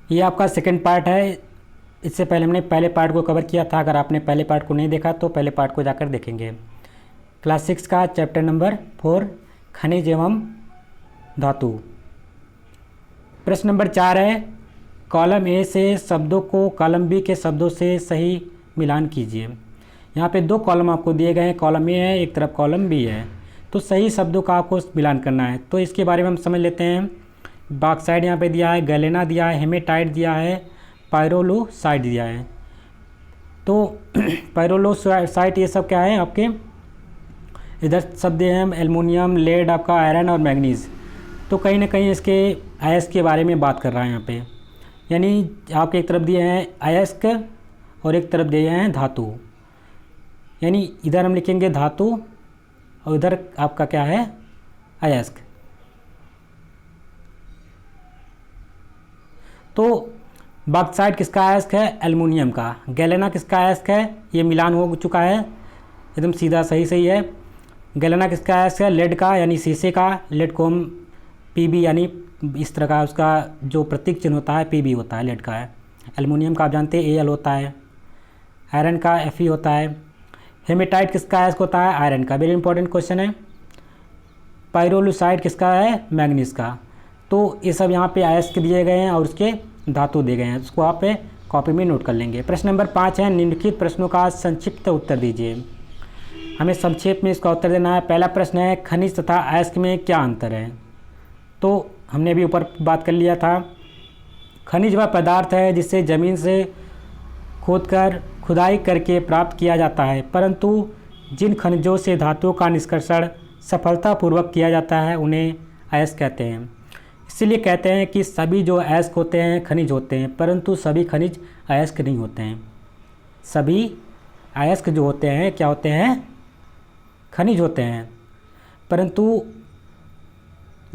ये आपका second part है। इससे पहले हमने पहले पार्ट को कवर किया था। अगर आपने पहले पार्ट को नहीं देखा तो पहले पार्ट को जाकर देखेंगे। क्लास 6 का चैप्टर नंबर 4 खनिज एवं धातु। प्रश्न नंबर 4 है, कॉलम ए से शब्दों को कॉलम बी के शब्दों से सही मिलान कीजिए। यहाँ पे दो कॉलम आपको दिए गए हैं, कॉलम ए है, एक तरफ कॉलम बी है, तो सही शब्दों का आपको मिलान करना है। तो इसके बारे में हम समझ लेते हैं। बॉक्साइड यहाँ पे दिया है, गैलेना दिया है, हेमेटाइट दिया है, पायरोलुसाइड दिया है। तो पायरोलुसाइड ये सब क्या है आपके, इधर शब्द हैं एल्युमिनियम, लेड, आपका आयरन और मैग्नीज। तो कहीं ना कहीं इसके अयस्क के बारे में बात कर रहा है यहाँ पे। यानी आपके एक तरफ दिए हैं अयस्क और एक तरफ दिए हैं धातु। यानी इधर हम लिखेंगे धातु और इधर आपका क्या है अयस्क। तो बॉक्साइड किसका अयस्क है, एल्युमिनियम का। गैलेना किसका अयस्क है, ये मिलान हो चुका है, एकदम सीधा सही है। गैलेना किसका अयस्क है, लेड का, यानी शीशे का। लेड को हम पीबी यानी इस तरह का उसका जो प्रतीक चिन्ह होता है पीबी होता है, लेड का है। एल्युमिनियम का आप जानते हैं एल होता है। आयरन का एफई होता है। हेमेटाइट किसका अयस्क होता है, आयरन का। वेरी इंपॉर्टेंट क्वेश्चन है। पायरोलुसाइड किसका है, मैग्नीज का। तो ये सब यहाँ पे अयस्क दिए गए हैं और उसके धातु दिए गए हैं, उसको आप कॉपी में नोट कर लेंगे। प्रश्न नंबर 5 है, निम्नलिखित प्रश्नों का संक्षिप्त उत्तर दीजिए। हमें संक्षेप में इसका उत्तर देना है। पहला प्रश्न है, खनिज तथा अयस्क में क्या अंतर है। तो हमने अभी ऊपर बात कर लिया था। खनिज वह पदार्थ है जिसे ज़मीन से खोदकर खुदाई करके प्राप्त किया जाता है, परंतु जिन खनिजों से धातुओं का निष्कर्षण सफलतापूर्वक किया जाता है उन्हें अयस्क कहते हैं। इसीलिए कहते हैं कि सभी जो अयस्क होते हैं खनिज होते हैं, परंतु सभी खनिज अयस्क नहीं होते हैं। सभी अयस्क जो होते हैं क्या होते हैं, खनिज होते हैं, परंतु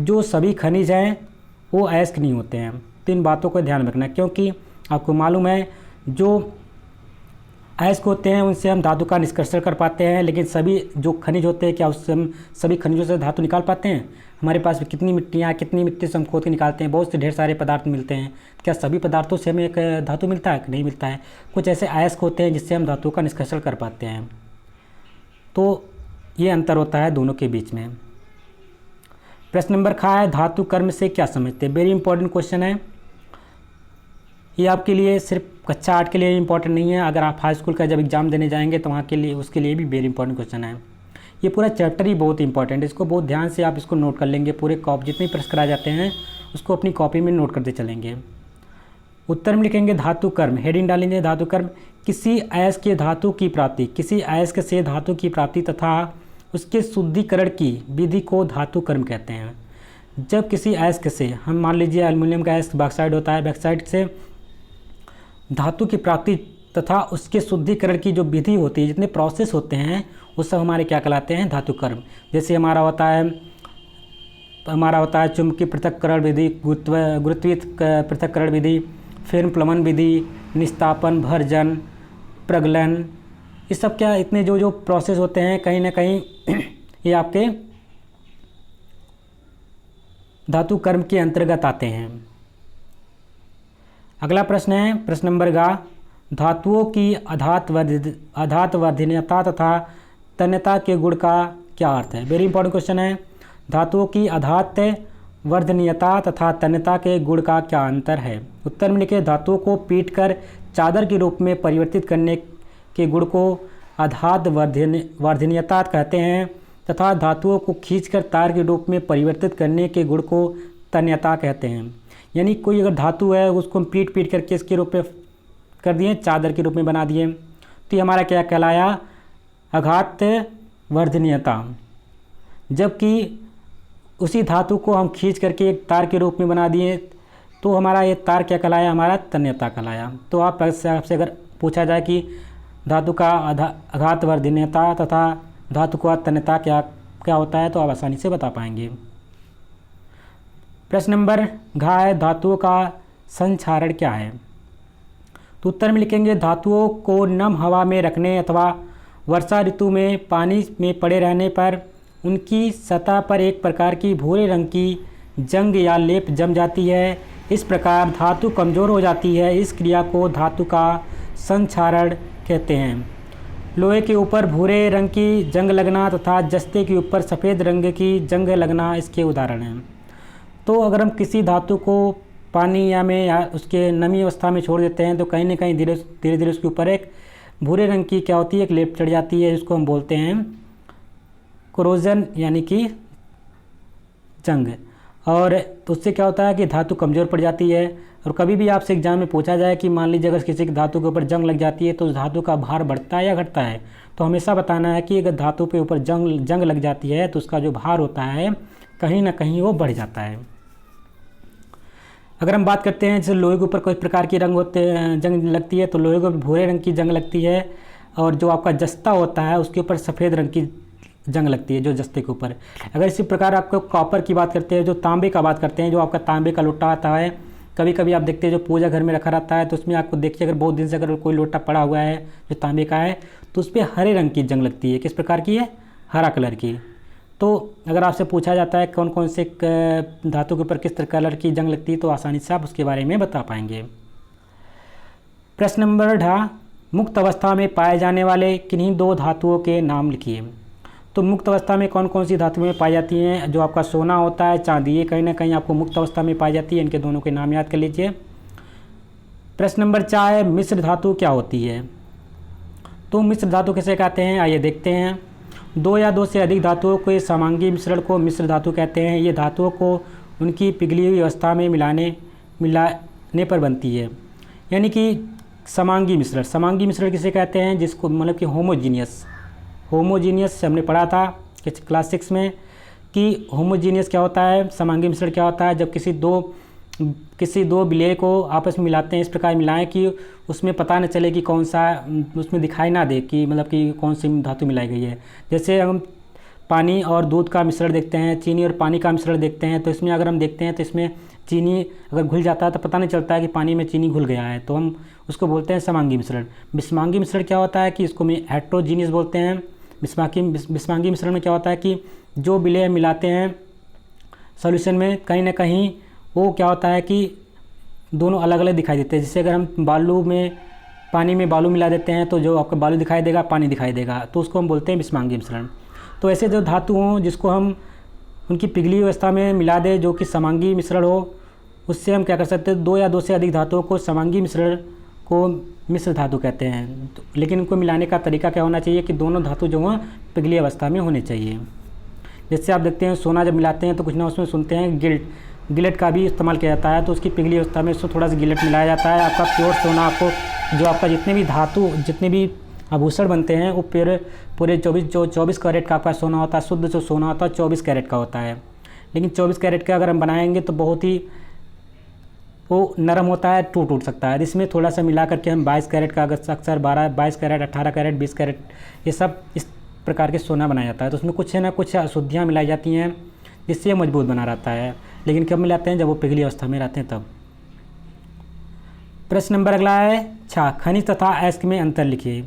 जो सभी खनिज हैं वो अयस्क नहीं होते हैं। तो इन बातों को ध्यान रखना, क्योंकि आपको मालूम है जो अयस्क होते हैं उनसे हम धातु का निष्कर्षण कर पाते हैं, लेकिन सभी जो खनिज होते हैं क्या उससे हम सभी खनिजों से धातु निकाल पाते हैं। हमारे पास कितनी मिट्टियाँ, कितनी मिट्टी से हम खोद के निकालते हैं, बहुत से ढेर सारे पदार्थ मिलते हैं। क्या सभी पदार्थों से हमें एक धातु मिलता है, नहीं मिलता है। कुछ ऐसे अयस्क होते हैं जिससे हम धातु का निष्कर्षण कर पाते हैं। तो ये अंतर होता है दोनों के बीच में। प्रश्न नंबर खा है, धातु कर्म से क्या समझते हैं। वेरी इंपॉर्टेंट क्वेश्चन है। ये आपके लिए सिर्फ कक्षा 8 के लिए इंपॉर्टेंट नहीं है, अगर आप हाई स्कूल का जब एग्ज़ाम देने जाएंगे तो वहाँ के लिए उसके लिए भी वेरी इंपॉर्टेंट क्वेश्चन है। ये पूरा चैप्टर ही बहुत इंपॉर्टेंट है, इसको बहुत ध्यान से आप इसको नोट कर लेंगे। पूरे कॉपी जितने प्रश्न कराए जाते हैं उसको अपनी कॉपी में नोट करते चलेंगे। उत्तर में लिखेंगे धातु कर्म, हेडिंग डालेंगे धातु कर्म। किसी अयस्क के धातु की प्राप्ति, किसी अयस्क से धातु की प्राप्ति तथा उसके शुद्धिकरण की विधि को धातु कर्म कहते हैं। जब किसी अयस्क से, हम मान लीजिए एल्युमिनियम का अयस्क बॉक्साइड होता है, बॉक्साइड से धातु की प्राप्ति तथा उसके शुद्धिकरण की जो विधि होती है, जितने प्रोसेस होते हैं वो सब हमारे क्या कहलाते हैं, धातु कर्म। जैसे हमारा होता है चुंबकीय पृथक्करण विधि, गुरुत्वीय पृथक्करण विधि, फिल्म प्लवन विधि, निस्तापन, भर्जन, प्रगलन, ये सब क्या इतने जो प्रोसेस होते हैं कहीं ना कहीं ये आपके धातु कर्म के अंतर्गत आते हैं। अगला प्रश्न है, प्रश्न नंबर गा, धातुओं की अधातवर्धनीयता तथा तन्यता के गुण का क्या अर्थ है। वेरी इंपॉर्टेंट क्वेश्चन है। धातुओं की अधातवर्धनीयता तथा तन्यता के गुण का क्या अंतर है। उत्तर में लिखे, धातुओं को पीटकर चादर के रूप में परिवर्तित करने के गुण को अधातवर्धनीयता कहते हैं तथा धातुओं को खींचकर तार के रूप में परिवर्तित करने के गुण को तन्यता कहते हैं। यानी कोई अगर धातु है उसको हम पीट करके इसके रूप में कर दिए, चादर के रूप में बना दिए, तो ये हमारा क्या कहलाया, अघातवर्धनीयता। जबकि उसी धातु को हम खींच करके एक तार के रूप में बना दिए तो हमारा ये तार क्या कहलाया, हमारा तन्यता कहलाया। तो आपसे अगर पूछा जाए कि धातु का अघातवर्धनीयता तथा धातु का तन्यता क्या होता है तो आप आसानी से बता पाएंगे। प्रश्न नंबर घ है, धातुओं का संक्षारण क्या है। तो उत्तर में लिखेंगे, धातुओं को नम हवा में रखने अथवा वर्षा ऋतु में पानी में पड़े रहने पर उनकी सतह पर एक प्रकार की भूरे रंग की जंग या लेप जम जाती है। इस प्रकार धातु कमज़ोर हो जाती है। इस क्रिया को धातु का संक्षारण कहते हैं। लोहे के ऊपर भूरे रंग की जंग लगना तथा जस्ते के ऊपर सफ़ेद रंग की जंग लगना इसके उदाहरण हैं। तो अगर हम किसी धातु को पानी या उसके नमी अवस्था में छोड़ देते हैं तो कहीं ना कहीं धीरे धीरे उसके ऊपर एक भूरे रंग की क्या होती है, एक लेप चढ़ जाती है, जिसको हम बोलते हैं कोरोजन यानी कि जंग। और उससे क्या होता है कि धातु कमज़ोर पड़ जाती है। और कभी भी आपसे एग्जाम में पूछा जाए कि मान लीजिए अगर किसी की धातु के ऊपर जंग लग जाती है तो उस धातु का भार बढ़ता है या घटता है, तो हमेशा बताना है कि अगर धातु के ऊपर जंग लग जाती है तो उसका जो भार होता है कहीं ना कहीं वो बढ़ जाता है। अगर हम बात करते हैं जैसे लोहे के ऊपर कोई प्रकार की जंग लगती है तो लोहे के ऊपर भूरे रंग की जंग लगती है, और जो आपका जस्ता होता है उसके ऊपर सफ़ेद रंग की जंग लगती है जो जस्ते के ऊपर। अगर इसी प्रकार आपको कॉपर की बात करते हैं, जो तांबे का बात करते हैं, जो आपका तांबे का लोटा आता है, कभी कभी आप देखते हैं जो पूजा घर में रखा रहता है तो उसमें आपको देखिए अगर बहुत दिन से अगर कोई लोटा पड़ा हुआ है जो तांबे का है तो उस पर हरे रंग की जंग लगती है। किस प्रकार की है? हरा कलर की। तो अगर आपसे पूछा जाता है कौन कौन से धातु के ऊपर किस तरह कलर की जंग लगती है तो आसानी से आप उसके बारे में बता पाएंगे। प्रश्न नंबर 18, मुक्त अवस्था में पाए जाने वाले किन्हीं दो धातुओं के नाम लिखिए। तो मुक्त अवस्था में कौन कौन सी धातुएं पाई जाती हैं? जो आपका सोना होता है, चांदी, ये कहीं ना कहीं आपको मुक्त अवस्था में पाई जाती है। इनके दोनों के नाम याद कर लीजिए। प्रश्न नंबर 4 है, मिश्र धातु क्या होती है? तो मिश्र धातु किसे कहते हैं, आइए देखते हैं। दो या दो से अधिक धातुओं के समांगी मिश्रण को मिश्र धातु कहते हैं। ये धातुओं को उनकी पिघली हुई अवस्था में मिलाने पर बनती है, यानी कि समांगी मिश्रण। समांगी मिश्रण किसे कहते हैं? जिसको मतलब कि होमोजीनियस हमने पढ़ा था क्लास 6 में कि होमोजीनियस क्या होता है, समांगी मिश्रण क्या होता है। जब किसी दो विलेय को आपस में मिलाते हैं, इस प्रकार मिलाएं कि उसमें पता न चले कि कौन सा, उसमें दिखाई ना दे कि मतलब कि कौन सी धातु मिलाई गई है। जैसे हम पानी और दूध का मिश्रण देखते हैं, चीनी और पानी का मिश्रण देखते हैं, तो इसमें अगर हम देखते हैं तो इसमें चीनी अगर घुल जाता है तो पता नहीं चलता है कि पानी में चीनी घुल गया है, तो हम उसको बोलते हैं समांगी मिश्रण। विषमांगी मिश्रण क्या होता है कि इसको में हेट्रोजीनियस बोलते हैं। विषमांगी मिश्रण में क्या होता है कि जो विलेय मिलाते हैं सॉल्यूशन में कहीं ना कहीं वो क्या होता है कि दोनों अलग अलग दिखाई देते हैं। जैसे अगर हम पानी में बालू मिला देते हैं तो जो आपका बालू दिखाई देगा, पानी दिखाई देगा, तो उसको हम बोलते हैं विषमांगी मिश्रण। तो ऐसे जो धातु हों जिसको हम उनकी पिघली अवस्था में मिला दें जो कि समांगी मिश्रण हो, उससे हम क्या कर सकते हैं, दो या दो से अधिक धातुओं को समांगी मिश्रण को मिश्र धातु कहते हैं। लेकिन इनको मिलाने का तरीका क्या होना चाहिए कि दोनों धातु जो हैं पिघली अवस्था में होने चाहिए। जैसे आप देखते हैं सोना जब मिलाते हैं तो कुछ ना उसमें सुनते हैं गिलेट का भी इस्तेमाल किया जाता है, तो उसकी पिघली अवस्था में उसको थोड़ा सा गिलेट मिलाया जाता है। आपका प्योर सोना, आपको जो आपका जितने भी आभूषण बनते हैं वो पूरे 24 कैरेट का आपका सोना होता है। शुद्ध जो सोना होता है 24 कैरेट का होता है, लेकिन 24 कैरेट का अगर हम बनाएंगे तो बहुत ही वो नरम होता है, टूट सकता है। इसमें थोड़ा सा मिला करके हम 22 कैरेट का अक्सर 22 कैरेट, 18 कैरेट, 20 कैरेट, ये सब इस प्रकार के सोना बनाया जाता है। तो उसमें कुछ है ना कुछ अशुद्धियाँ मिलाई जाती हैं जिससे ये मजबूत बना रहता है, लेकिन कब मिलाते हैं? जब वो पिघली अवस्था में रहते हैं तब। प्रश्न नंबर अगला है 6, खनिज तथा अयस्क में अंतर लिखिए।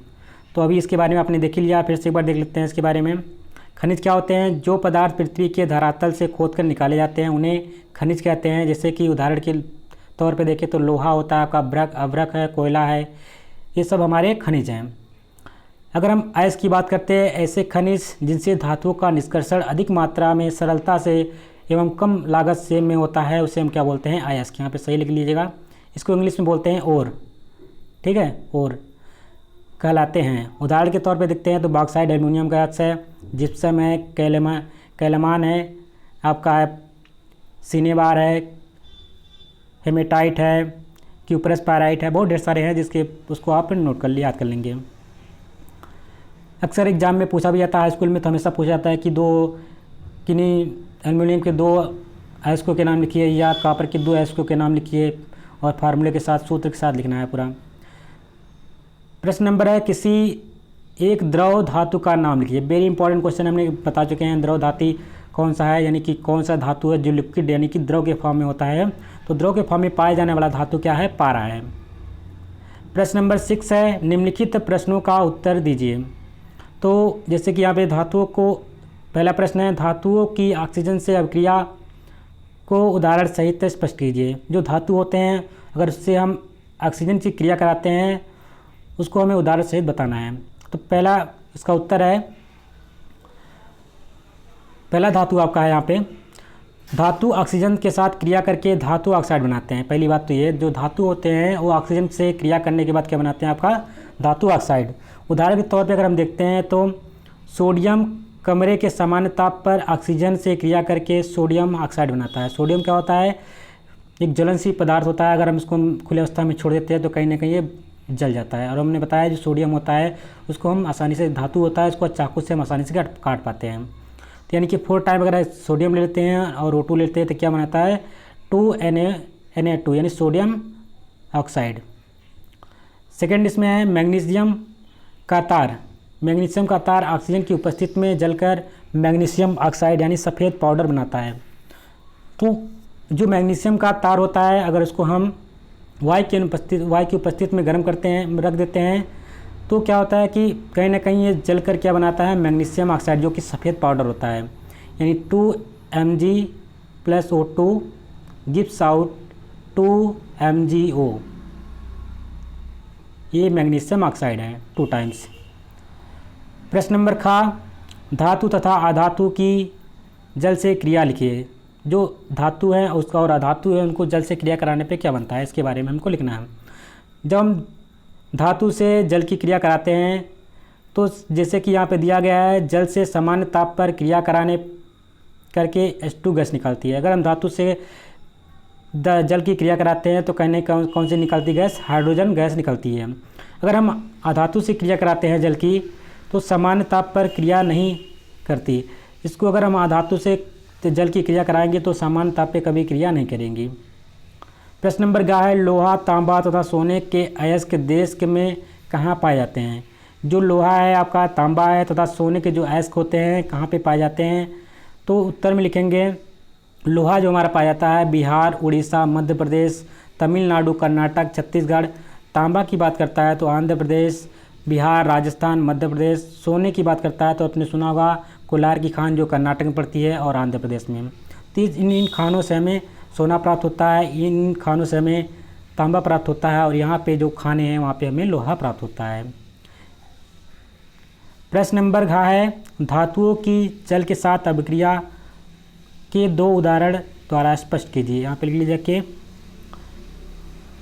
तो अभी इसके बारे में आपने देख लिया, फिर से एक बार देख लेते हैं इसके बारे में। खनिज क्या होते हैं? जो पदार्थ पृथ्वी के धरातल से खोदकर निकाले जाते हैं उन्हें खनिज कहते हैं। जैसे कि उदाहरण के तौर पे देखें तो लोहा होता है, आपका अभ्रक है, कोयला है, ये सब हमारे खनिज हैं। अगर हम अयस्क की बात करते हैं, ऐसे खनिज जिनसे धातुओं का निष्कर्षण अधिक मात्रा में सरलता से एवं कम लागत से में होता है, उसे हम क्या बोलते हैं? अयस्क। यहाँ पे सही लिख लीजिएगा। इसको इंग्लिश में बोलते हैं ओर, ठीक है, ओर कहलाते हैं। उदाहरण के तौर पे देखते हैं तो बॉक्साइड एल्युमिनियम का अक्स है, जिप्सम है, कैलमान है, आपका है सिनेबार है, हेमेटाइट है, क्यूपरस पायराइट है, बहुत ढेर सारे हैं जिसके उसको आप नोट कर याद कर लेंगे। अक्सर एग्जाम में पूछा भी जाता है, हाई स्कूल में तो हमेशा पूछा जाता है कि किन्हीं एल्युमिनियम के 2 अयस्कों के नाम लिखिए या कॉपर के 2 अयस्कों के नाम लिखिए, और फार्मूले के साथ, सूत्र के साथ लिखना है पूरा। प्रश्न नंबर है, किसी एक द्रव धातु का नाम लिखिए। वेरी इंपॉर्टेंट क्वेश्चन हमने बता चुके हैं। द्रव धातु कौन सा है, यानी कि कौन सा धातु है जो लिक्विड यानी कि द्रव के फॉर्म में होता है। तो द्रव के फॉर्म में पाए जाने वाला धातु क्या है? पारा है। प्रश्न नंबर 6 है, निम्नलिखित प्रश्नों का उत्तर दीजिए। तो जैसे कि यहाँ पे धातुओं को, पहला प्रश्न है, धातुओं की ऑक्सीजन से अभिक्रिया को उदाहरण सहित स्पष्ट कीजिए। जो धातु होते हैं अगर उससे हम ऑक्सीजन की क्रिया कराते हैं उसको हमें उदाहरण सहित बताना है। तो पहला इसका उत्तर है, पहला धातु आपका है यहाँ पे, धातु ऑक्सीजन के साथ क्रिया करके धातु ऑक्साइड बनाते हैं। पहली बात तो ये, जो धातु होते हैं वो ऑक्सीजन से क्रिया करने के बाद क्या बनाते हैं, आपका धातु ऑक्साइड। उदाहरण के तौर पे अगर हम देखते हैं तो सोडियम कमरे के सामान्य ताप पर ऑक्सीजन से क्रिया करके सोडियम ऑक्साइड बनाता है। सोडियम क्या होता है, एक ज्वलनशील पदार्थ होता है। अगर हम इसको खुले अवस्था में छोड़ देते हैं तो कहीं ना कहीं ये जल जाता है। और हमने बताया जो सोडियम होता है उसको हम आसानी से, धातु होता है उसको चाकू से हम आसानी से काट पाते हैं। तो यानी कि 4 टाइम अगर सोडियम ले लेते हैं और O2 लेते हैं तो क्या बनाता है, 2Na2 यानी सोडियम ऑक्साइड। सेकेंड इसमें है मैग्नीशियम का तार। मैग्नीशियम का तार ऑक्सीजन की उपस्थिति में जलकर मैग्नीशियम ऑक्साइड यानी सफ़ेद पाउडर बनाता है। तो जो मैग्नीशियम का तार होता है अगर उसको हम वायु की उपस्थिति में गर्म करते हैं, रख देते हैं, तो क्या होता है कि कहीं ना कहीं ये जलकर क्या बनाता है, मैग्नीशियम ऑक्साइड जो कि सफ़ेद पाउडर होता है। यानी 2Mg+O2 गिव्स आउट 2MgO, ये मैग्नीशियम ऑक्साइड है 2 टाइम्स। प्रश्न नंबर खा, धातु तथा अधातु की जल से क्रिया लिखिए। जो धातु है उसका और अधातु है उनको जल से क्रिया कराने पे क्या बनता है, इसके बारे में हमको लिखना है। जब हम धातु से जल की क्रिया कराते हैं तो जैसे कि यहाँ पे दिया गया है, जल से सामान्य ताप पर क्रिया कराने करके H2 गैस निकलती है। अगर हम धातु से जल की क्रिया कराते हैं तो कहने कौन सी निकलती गैस, हाइड्रोजन गैस निकलती है। अगर हम अधातु से क्रिया कराते हैं जल की तो सामान्य ताप पर क्रिया नहीं करती। इसको अगर हम अधातु से जल की क्रिया कराएंगे तो सामान्य ताप पे कभी क्रिया नहीं करेंगी। प्रश्न नंबर गा है, लोहा तांबा तथा सोने के अयस्क देश में कहाँ पाए जाते हैं। जो लोहा है आपका, तांबा है तथा सोने के जो अयस्क होते हैं कहाँ पे पाए जाते हैं, तो उत्तर में लिखेंगे लोहा जो हमारा पाया जाता है बिहार, उड़ीसा, मध्य प्रदेश, तमिलनाडु, कर्नाटक, छत्तीसगढ़। तांबा की बात करता है तो आंध्र प्रदेश, बिहार, राजस्थान, मध्य प्रदेश। सोने की बात करता है तो आपने सुना होगा कोलार की खान जो कर्नाटक में पड़ती है और आंध्र प्रदेश में। तो इन खानों से हमें सोना प्राप्त होता है, इन खानों से हमें तांबा प्राप्त होता है और यहाँ पे जो खाने हैं वहाँ पे हमें लोहा प्राप्त होता है। प्रश्न नंबर घ है, धातुओं की जल के साथ अभिक्रिया के 2 उदाहरण द्वारा स्पष्ट कीजिए। यहाँ पे लिख लीजिए कि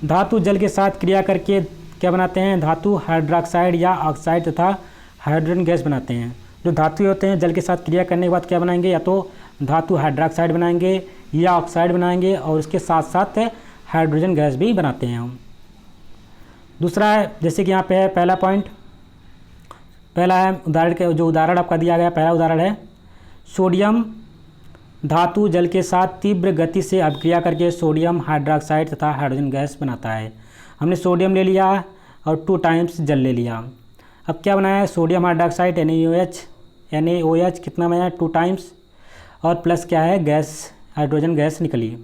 धातु जल के साथ क्रिया करके क्या बनाते हैं, धातु हाइड्रोक्साइड या ऑक्साइड तथा हाइड्रोजन गैस बनाते हैं। जो धातु होते हैं जल के साथ क्रिया करने के बाद क्या बनाएंगे, या तो धातु हाइड्रोक्साइड बनाएंगे या ऑक्साइड बनाएंगे और उसके साथ साथ हाइड्रोजन गैस भी बनाते हैं हम। दूसरा है, जैसे कि यहाँ पे है पहला पॉइंट, पहला है उदाहरण के जो उदाहरण आपका दिया गया, पहला उदाहरण है सोडियम धातु जल के साथ तीव्र गति से अभिक्रिया करके सोडियम हाइड्रोक्साइड तथा हाइड्रोजन गैस बनाता है। हमने सोडियम ले लिया और 2 टाइम्स जल ले लिया। अब क्या बनाया है, सोडियम हाइड्रोक्साइड NaOH कितना बनाया, 2 टाइम्स, और प्लस क्या है गैस, हाइड्रोजन गैस निकली।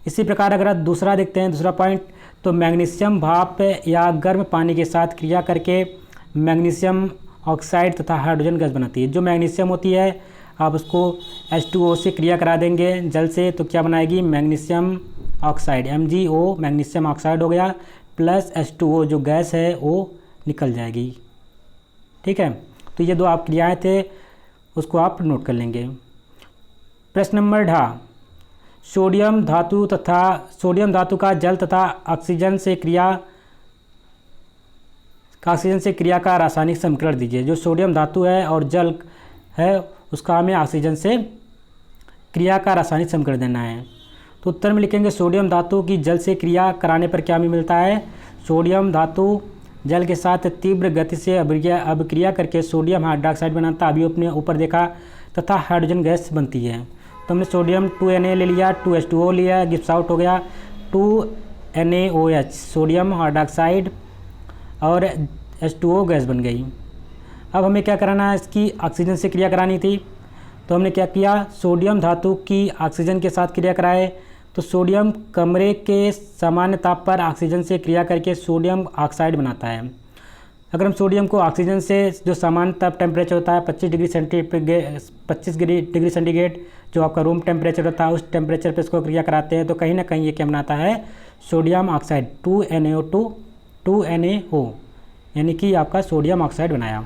इसी प्रकार अगर आप दूसरा देखते हैं, दूसरा पॉइंट, तो मैग्नीशियम भाप या गर्म पानी के साथ क्रिया करके मैग्नीशियम ऑक्साइड तथा हाइड्रोजन गैस बनाती है। जो मैग्नीशियम होती है आप उसको H2O से क्रिया करा देंगे जल से तो क्या बनाएगी, magnesium oxide, MgO magnesium oxide हो गया, प्लस H2O जो गैस है वो निकल जाएगी। ठीक है, तो ये 2 आप क्रियाएँ थे उसको आप नोट कर लेंगे। प्रश्न नंबर ढ, सोडियम धातु का जल तथा ऑक्सीजन से क्रिया का रासायनिक समीकरण दीजिए। जो सोडियम धातु है और जल है उसका हमें ऑक्सीजन से क्रिया का रासायनिक समीकरण देना है। तो उत्तर में लिखेंगे सोडियम धातु की जल से क्रिया कराने पर क्या हमें मिलता है, सोडियम धातु जल के साथ तीव्र गति से अभिक्रिया करके सोडियम हाइड्रोक्साइड बनाता, अभी अपने ऊपर देखा, तथा हाइड्रोजन गैस बनती है। तो हमने सोडियम 2Na ले लिया, 2H2O लिया, गिव्स आउट हो गया 2NaOH सोडियम हाइड्रोक्साइड और H2O गैस बन गई। अब हमें क्या कराना है, इसकी ऑक्सीजन से क्रिया करानी थी। तो हमने क्या किया, सोडियम धातु की ऑक्सीजन के साथ क्रिया कराए तो सोडियम कमरे के सामान्य ताप पर ऑक्सीजन से क्रिया करके सोडियम ऑक्साइड बनाता है। अगर हम सोडियम को ऑक्सीजन से जो सामान्य ताप टेम्परेचर होता है 25 डिग्री सेंटीग्रेड जो आपका रूम टेम्परेचर होता है उस टेम्परेचर पे इसको क्रिया कराते हैं तो कहीं ना कहीं ये क्या बनाता है, सोडियम ऑक्साइड 2NaO, यानी कि आपका सोडियम ऑक्साइड बनाया।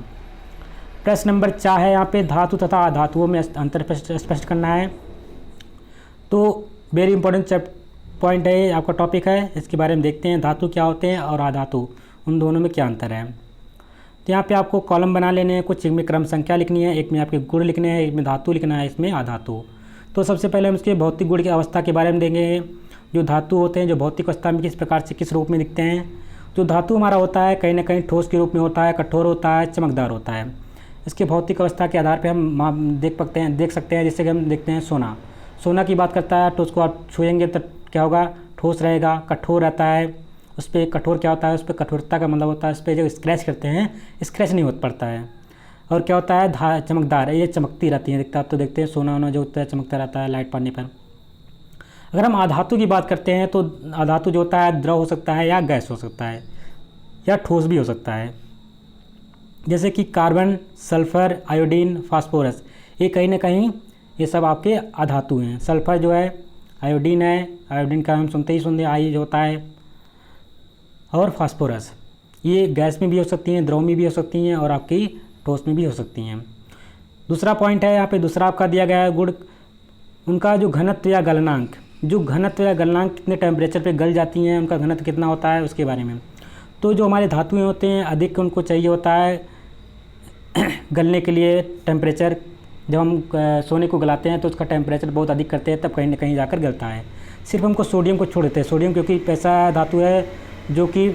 प्रश्न नंबर 4 है यहाँ पे धातु तथा अधातुओं में अंतर स्पष्ट करना है। तो वेरी इंपॉर्टेंट पॉइंट है, आपका टॉपिक है, इसके बारे में देखते हैं धातु क्या होते हैं और अधातु, उन दोनों में क्या अंतर है। तो यहाँ पे आपको कॉलम बना लेने हैं, कुछ में क्रम संख्या लिखनी है, एक में आपके गुण लिखने हैं, एक में धातु लिखना है, इसमें अधातु। तो सबसे पहले हम उसके भौतिक गुण की अवस्था के बारे में देंगे। जो धातु होते हैं जो भौतिक अवस्था में किस प्रकार से किस रूप में दिखते हैं। जो धातु हमारा होता है कहीं ना कहीं ठोस के रूप में होता है, कठोर होता है, चमकदार होता है। इसके भौतिक अवस्था के आधार पर हम देख सकते हैं, जैसे कि हम देखते हैं सोना की बात करता है तो उसको आप छुएंगे तो क्या होगा, ठोस रहेगा, कठोर रहता है, उस पर कठोर क्या होता है, उस पर कठोरता का मतलब होता है, उस पर जब स्क्रैच करते हैं स्क्रैच नहीं हो पड़ता है। और क्या होता है, चमकदार है, ये चमकती रहती है, दिखता आप तो देखते हैं सोना जो होता है चमकता रहता है लाइट पड़ने पर। अगर हम अधातु की बात करते हैं तो अधातु जो होता है द्रव हो सकता है या गैस हो सकता है या ठोस भी हो सकता है। जैसे कि कार्बन, सल्फर, आयोडीन, फास्फोरस, ये कहीं ना कहीं ये सब आपके अधातु हैं। सल्फर जो है आयोडीन है, आयोडीन का हम सुनते आई जो होता है, और फास्फोरस ये गैस में भी हो सकती हैं, द्रव में भी हो सकती हैं और आपकी ठोस में भी हो सकती हैं। दूसरा पॉइंट है यहाँ पे, दूसरा आपका दिया गया है गुण, उनका जो घनत्व या गलनांक, कितने टेम्परेचर पे गल जाती हैं, उनका घनत्व कितना होता है उसके बारे में। तो जो हमारे धातुएं होते हैं अधिक उनको चाहिए होता है गलने के लिए टेम्परेचर। जब हम सोने को गलाते हैं तो उसका टेम्परेचर बहुत अधिक करते हैं, तब कहीं ना कहीं जाकर गलता है। सिर्फ हमको सोडियम को छोड़ देते हैं, सोडियम क्योंकि ऐसा धातु है जो कि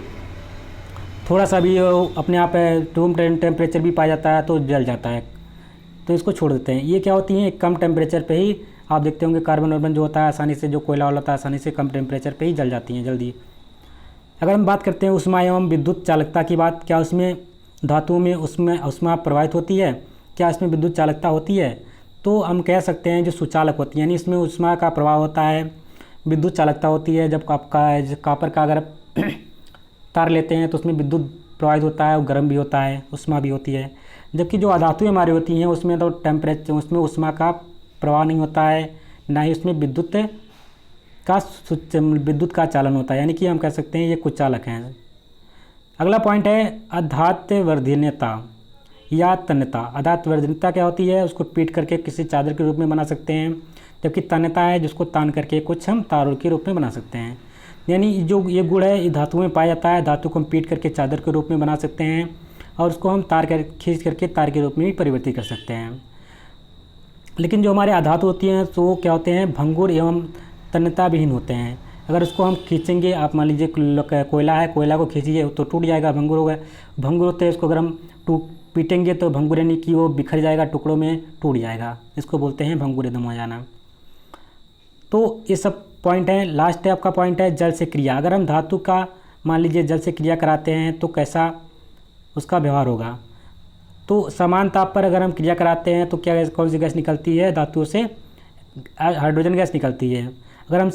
थोड़ा सा भी अपने आप रूम टेम्परेचर भी पाया जाता है तो जल जाता है, तो इसको छोड़ देते हैं। ये क्या होती हैं, कम टेम्परेचर पे ही आप देखते होंगे कार्बन वार्बन जो होता है आसानी से, जो कोयला वाला होता है आसानी से कम टेम्परेचर पे ही जल जाती हैं जल्दी। अगर हम बात करते हैं उष्मा एवं विद्युत चालकता की बात, क्या उसमें धातुओं में उसमें उष्मा प्रवाहित होती है, क्या इसमें विद्युत चालकता होती है? तो हम कह सकते हैं जो सुचालक होती है, यानी इसमें उष्मा का प्रभाव होता है, विद्युत चालकता होती है। जब कापर का अगर तार लेते हैं तो उसमें विद्युत प्रवाहित होता है, वो गर्म भी होता है, उष्मा भी होती है। जबकि जो अधातुएं हमारी होती हैं उसमें तो टेम्परेचर, उसमें उष्मा का प्रवाह नहीं होता है, ना ही उसमें विद्युत का चालन होता है, यानी कि हम कह सकते हैं ये कुचालक हैं। अगला पॉइंट है अधात्वर्धनीयता या तन्यता। अधात्वर्धनीयता क्या होती है, उसको पीट करके किसी चादर के रूप में बना सकते हैं, जबकि तन्यता है जिसको तान करके कुछ हम तारों के रूप में बना सकते हैं। यानी जो ये गुण है ये धातु में पाया जाता है, धातु को हम पीट करके चादर के रूप में बना सकते हैं और उसको हम खींच करके तार के रूप में भी परिवर्तित कर सकते हैं। लेकिन जो हमारे अधातु होती हैं तो वो क्या होते हैं, भंगुर एवं तन्यता विहीन होते हैं। अगर उसको हम खींचेंगे, आप मान लीजिए कोयला है, कोयला को खींचिए तो टूट जाएगा, भंगुर होगा। भंगुर होते हैं, इसको अगर हम पीटेंगे तो भंगुर यानी कि वो बिखर जाएगा, टुकड़ों में टूट जाएगा, इसको बोलते हैं भंगुर एकदम हो जाना। तो ये सब पॉइंट है। लास्ट है आपका पॉइंट है जल से क्रिया। अगर हम धातु का मान लीजिए जल से क्रिया कराते हैं तो कैसा उसका व्यवहार होगा। तो समान ताप पर अगर हम क्रिया कराते हैं तो क्या कौन सी गैस निकलती है, धातुओं से हाइड्रोजन गैस निकलती है। अगर हम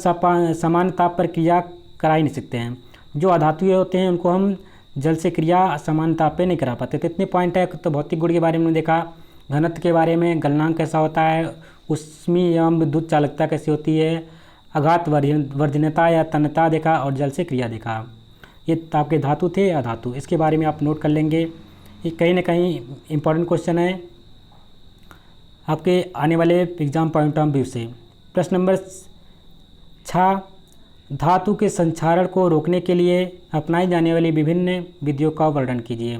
समान ताप पर क्रिया करा ही नहीं सकते हैं। जो अधातुएं होते हैं उनको हम जल से क्रिया समान ताप पे नहीं करा पाते। तो इतने पॉइंट है। तो भौतिक गुण के बारे में देखा, घनत्व के बारे में, गलनांक कैसा होता है, ऊष्मी एवं विद्युत चालकता कैसी होती है, आघात वर्धनीयता या तन्यता देखा और जल से क्रिया देखा। ये आपके धातु थे या अधातु, इसके बारे में आप नोट कर लेंगे। ये कहीं ना कहीं इम्पॉर्टेंट क्वेश्चन है आपके आने वाले एग्जाम पॉइंट ऑफ व्यू से। प्रश्न नंबर 6, धातु के संक्षारण को रोकने के लिए अपनाई जाने वाली विभिन्न विधियों का वर्णन कीजिए।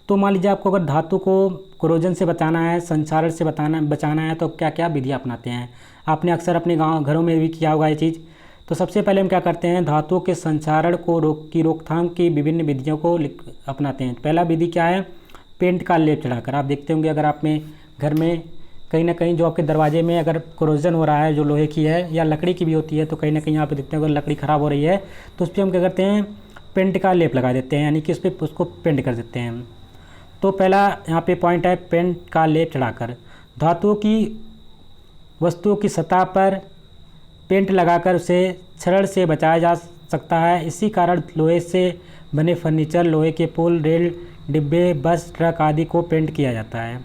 तो मान लीजिए आपको अगर धातु को कोरोजन से बचाना है, संक्षारण से बचाना है तो क्या क्या विधियाँ अपनाते हैं। आपने अक्सर अपने घरों में भी किया होगा ये चीज़। तो सबसे पहले हम क्या करते हैं, धातुओं के संक्षारण को रोकथाम की विभिन्न विधियों को अपनाते हैं। पहला विधि क्या है, पेंट का लेप चढ़ाकर। आप देखते होंगे अगर आपने घर में कहीं ना कहीं जो आपके दरवाजे में अगर कोरोजन हो रहा है, जो लोहे की है या लकड़ी की भी होती है, तो कहीं ना कहीं आप देखते हैं अगर लकड़ी ख़राब हो रही है तो उस पर हम क्या करते हैं, पेंट का लेप लगा देते हैं, यानी कि उस पर उसको पेंट कर देते हैं। तो पहला यहाँ पे पॉइंट है पेंट का लेप चढ़ाकर। धातुओं की वस्तुओं की सतह पर पेंट लगाकर उसे क्षरण से बचाया जा सकता है। इसी कारण लोहे से बने फर्नीचर, लोहे के पुल, रेल डिब्बे, बस, ट्रक आदि को पेंट किया जाता है।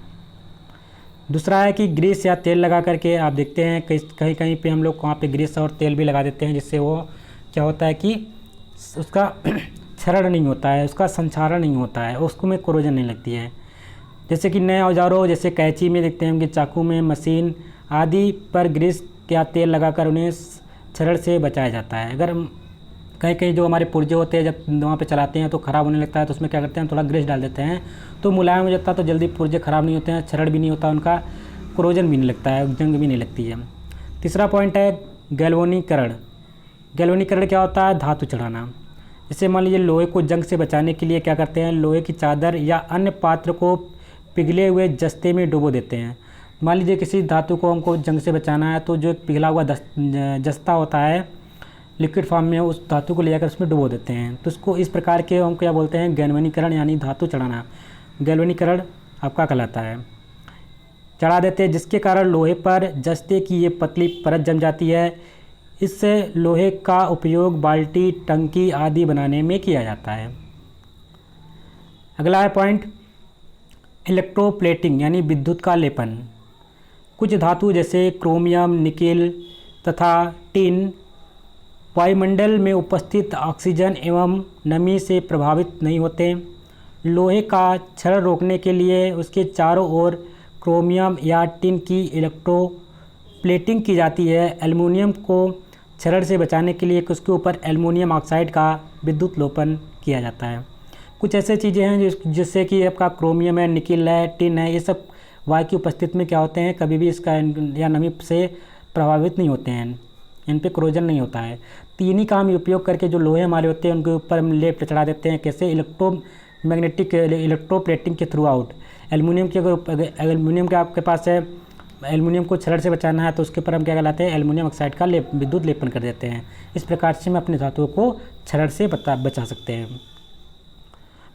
दूसरा है कि ग्रीस या तेल लगा करके आप देखते हैं कहीं कहीं पे हम लोग वहाँ पे ग्रीस और तेल भी लगा देते हैं, जिससे वो क्या होता है कि उसका क्षरण नहीं होता है, उसका संक्षारण नहीं होता है, उसको में कोरोजन नहीं लगती है। जैसे कि नए औजारों जैसे कैंची में देखते हैं कि चाकू में, मशीन आदि पर ग्रीस या तेल लगाकर उन्हें क्षरण से बचाया जाता है। अगर कहीं कहीं जो हमारे पुर्जे होते हैं जब वहाँ पे चलाते हैं तो ख़राब होने लगता है, तो उसमें क्या करते हैं थोड़ा ग्रीस डाल देते हैं तो मुलायम हो जाता है, तो जल्दी पुर्जे ख़राब नहीं होते हैं, क्षरण भी नहीं होता उनका, कोरोजन भी नहीं लगता है, जंग भी नहीं लगती है। तीसरा पॉइंट है गैल्वेनीकरण। गैल्वेनीकरण क्या होता है? धातु चढ़ाना। जैसे मान लीजिए लोहे को जंग से बचाने के लिए क्या करते हैं, लोहे की चादर या अन्य पात्र को पिघले हुए जस्ते में डुबो देते हैं। मान लीजिए किसी धातु को हमको जंग से बचाना है तो जो एक पिघला हुआ जस्ता होता है लिक्विड फॉर्म में, उस धातु को ले जाकर उसमें डुबो देते हैं, तो उसको इस प्रकार के हम क्या बोलते हैं, गैल्वेनीकरण यानी धातु चढ़ाना। गैल्वेनीकरण आपका कहलाता है। चढ़ा देते हैं जिसके कारण लोहे पर जस्ते की ये पतली परत जम जाती है। इससे लोहे का उपयोग बाल्टी, टंकी आदि बनाने में किया जाता है। अगला है पॉइंट इलेक्ट्रोप्लेटिंग यानी विद्युत का लेपन। कुछ धातु जैसे क्रोमियम, निकेल तथा टिन वायुमंडल में उपस्थित ऑक्सीजन एवं नमी से प्रभावित नहीं होते। लोहे का क्षरण रोकने के लिए उसके चारों ओर क्रोमियम या टिन की इलेक्ट्रोप्लेटिंग की जाती है। एल्युमिनियम को क्षरण से बचाने के लिए उसके ऊपर एल्युमिनियम ऑक्साइड का विद्युत लेपन किया जाता है। कुछ ऐसे चीज़ें हैं जिससे कि आपका क्रोमियम है, निकिल है, टिन है, ये सब वायु की उपस्थिति में क्या होते हैं, कभी भी इसका या नमी से प्रभावित नहीं होते हैं, इन पे क्रोजन नहीं होता है। तीन ही काम उपयोग करके जो लोहे हमारे होते हैं उनके ऊपर हम लेप चढ़ा देते हैं। कैसे? इलेक्ट्रोमैग्नेटिक इलेक्ट्रोप्लेटिंग के थ्रू आउट। एल्युमिनियम की अगर एल्युमिनियम के आपके पास है, एल्युमिनियम को क्षरण से बचाना है तो उसके ऊपर हम क्या कहलाते हैं, एल्युमिनियम ऑक्साइड का विद्युत लेपन कर देते हैं। इस प्रकार से हम अपने धातुओं को क्षरण से बचा सकते हैं।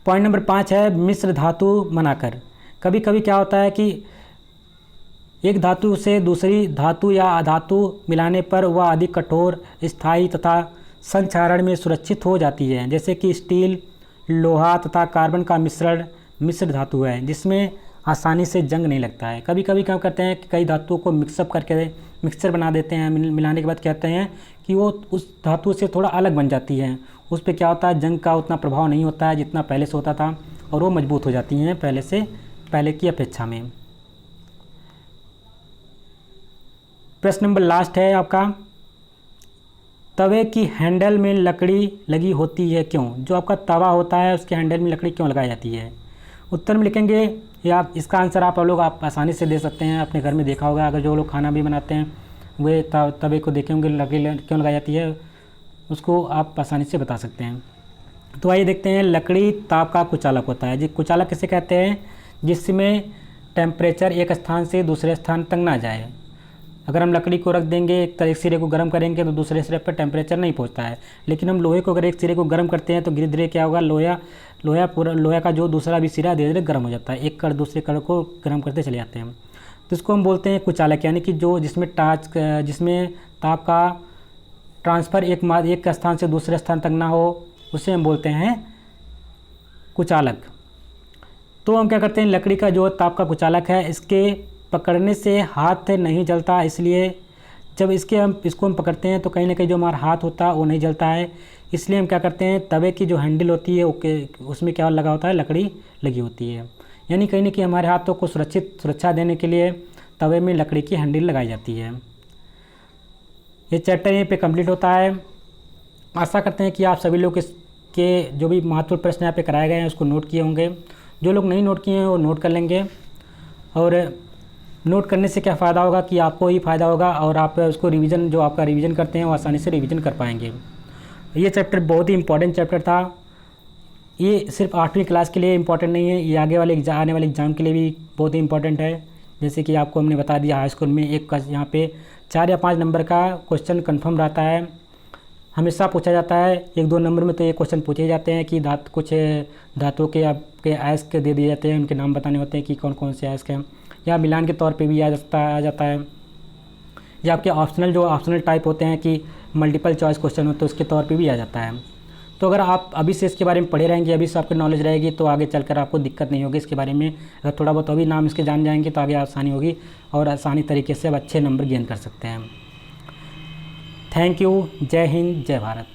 पॉइंट नंबर 5 है मिश्र धातु बनाकर। कभी कभी क्या होता है कि एक धातु से दूसरी धातु या अधातु मिलाने पर वह अधिक कठोर, स्थायी तथा संक्षारण में सुरक्षित हो जाती है। जैसे कि स्टील, लोहा तथा कार्बन का मिश्रण मिश्र धातु है जिसमें आसानी से जंग नहीं लगता है। कभी कभी क्या करते हैं कि कई धातुओं को मिक्सअप करके मिक्सचर बना देते हैं, मिलाने के बाद कहते हैं कि वो उस धातु से थोड़ा अलग बन जाती है। उस पर क्या होता है, जंग का उतना प्रभाव नहीं होता है जितना पहले से होता था, और वो मजबूत हो जाती हैं पहले की अपेक्षा में। प्रश्न नंबर लास्ट है आपका, तवे की हैंडल में लकड़ी लगी होती है क्यों? जो आपका तवा होता है उसके हैंडल में लकड़ी क्यों लगाई जाती है? उत्तर में लिखेंगे या इसका आंसर आप लोग आसानी से दे सकते हैं, अपने घर में देखा होगा। अगर जो लोग खाना भी बनाते हैं वे तवे को देखे होंगे लकड़ी क्यों लगाई जाती है, उसको आप आसानी से बता सकते हैं। तो आइए देखते हैं। लकड़ी ताप का कुचालक होता है। जी कुचालक किसे कहते हैं? जिसमें टेम्परेचर एक स्थान से दूसरे स्थान तक ना जाए। अगर हम लकड़ी को रख देंगे एक सिरे को गर्म करेंगे तो दूसरे सिरे पर टेम्परेचर नहीं पहुंचता है, लेकिन हम लोहे को अगर एक सिरे को गर्म करते हैं तो धीरे धीरे क्या होगा, लोहा का जो दूसरा भी सिरा धीरे धीरे गर्म हो जाता है, एक कड़ दूसरे कड़ को गर्म करते चले जाते हैं। तो इसको हम बोलते हैं कुचालक, यानी कि जो जिसमें ताप का ट्रांसफ़र एक स्थान से दूसरे स्थान तक ना हो, उसे हम बोलते हैं कुचालक। तो हम क्या करते हैं, लकड़ी का जो ताप का कुचालक है इसके पकड़ने से हाथ नहीं जलता, इसलिए जब इसको हम पकड़ते हैं तो कहीं ना कहीं जो हमारा हाथ होता है वो नहीं जलता है। इसलिए हम क्या करते हैं, तवे की जो हैंडल होती है उसमें क्या लगा होता है, लकड़ी लगी होती है। यानी कहीं ना कहीं हमारे हाथों को सुरक्षा देने के लिए तवे में लकड़ी की हैंडल लगाई जाती है। ये चैप्टर यहीं पे कंप्लीट होता है। आशा करते हैं कि आप सभी लोग इसके जो भी महत्वपूर्ण प्रश्न यहाँ पे कराए गए हैं उसको नोट किए होंगे। जो लोग नहीं नोट किए हैं वो नोट कर लेंगे, और नोट करने से क्या फ़ायदा होगा कि आपको ही फ़ायदा होगा, और आप उसको जो आपका रिवीजन करते हैं वो आसानी से रिवीजन कर पाएंगे। ये चैप्टर बहुत ही इंपॉर्टेंट चैप्टर था। ये सिर्फ 8वीं क्लास के लिए इम्पॉर्टेंट नहीं है, ये आने वाले एग्ज़ाम के लिए भी बहुत ही इंपॉर्टेंट है। जैसे कि आपको हमने बता दिया, हाई स्कूल में यहाँ पे 4 या 5 नंबर का क्वेश्चन कन्फर्म रहता है, हमेशा पूछा जाता है। 1-2 नंबर में तो ये क्वेश्चन पूछे जाते हैं कि कुछ धातुओं के आपके अयस्क दे दिए जाते हैं, उनके नाम बताने होते हैं कि कौन कौन से अयस्क हैं, या मिलान के तौर पे भी आ जाता है, या आपके ऑप्शनल टाइप होते हैं कि मल्टीपल चॉइस क्वेश्चन होते हैं उसके तौर पे भी आ जाता है। तो अगर आप अभी से इसके बारे में पढ़े रहेंगे, अभी से आपकी नॉलेज रहेगी, तो आगे चलकर आपको दिक्कत नहीं होगी इसके बारे में। अगर थोड़ा बहुत अभी नाम इसके जान जाएंगे तो आगे आसानी होगी और आसानी तरीके से आप अच्छे नंबर गेन कर सकते हैं। Thank you. जय हिंद, जय भारत।